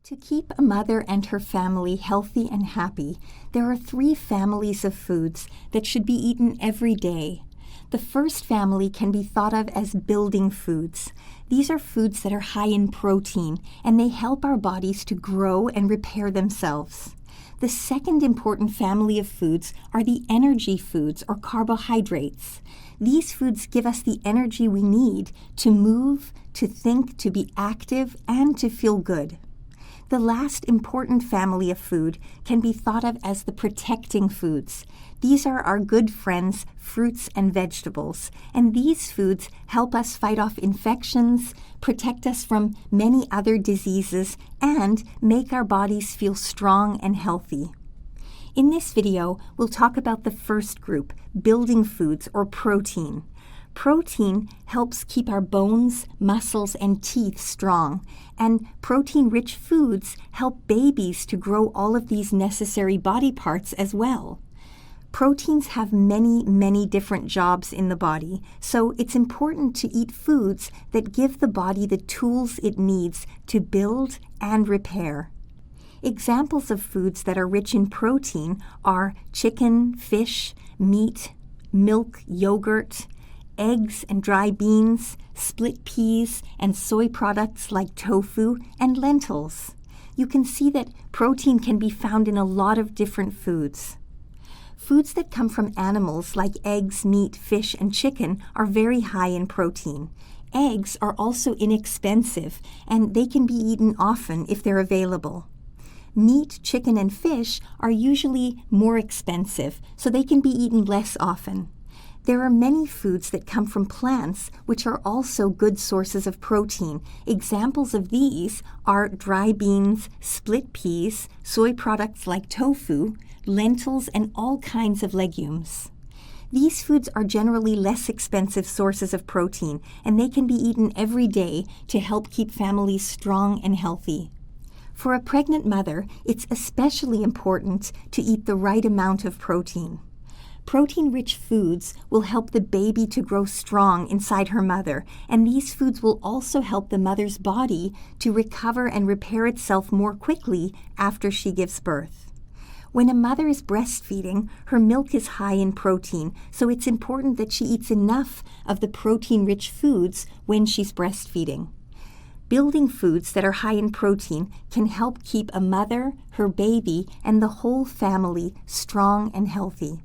To keep a mother and her family healthy and happy, there are 3 families of foods that should be eaten every day. The first family can be thought of as building foods. These are foods that are high in protein, and they help our bodies to grow and repair themselves. The second important family of foods are the energy foods or carbohydrates. These foods give us the energy we need to move, to think, to be active, and to feel good. The last important family of food can be thought of as the protecting foods. These are our good friends, fruits and vegetables, and these foods help us fight off infections, protect us from many other diseases, and make our bodies feel strong and healthy. In this video, we'll talk about the first group, building foods or protein. Protein helps keep our bones, muscles, and teeth strong, and protein-rich foods help babies to grow all of these necessary body parts as well. Proteins have many different jobs in the body, so it's important to eat foods that give the body the tools it needs to build and repair. Examples of foods that are rich in protein are chicken, fish, meat, milk, yogurt, eggs and dry beans, split peas, and soy products like tofu and lentils. You can see that protein can be found in a lot of different foods. Foods that come from animals like eggs, meat, fish, and chicken are very high in protein. Eggs are also inexpensive, and they can be eaten often if they're available. Meat, chicken, and fish are usually more expensive, so they can be eaten less often. There are many foods that come from plants which are also good sources of protein. Examples of these are dry beans, split peas, soy products like tofu, lentils, and all kinds of legumes. These foods are generally less expensive sources of protein, and they can be eaten every day to help keep families strong and healthy. For a pregnant mother, it's especially important to eat the right amount of protein. Protein-rich foods will help the baby to grow strong inside her mother, and these foods will also help the mother's body to recover and repair itself more quickly after she gives birth. When a mother is breastfeeding, her milk is high in protein, so it's important that she eats enough of the protein-rich foods when she's breastfeeding. Building foods that are high in protein can help keep a mother, her baby, and the whole family strong and healthy.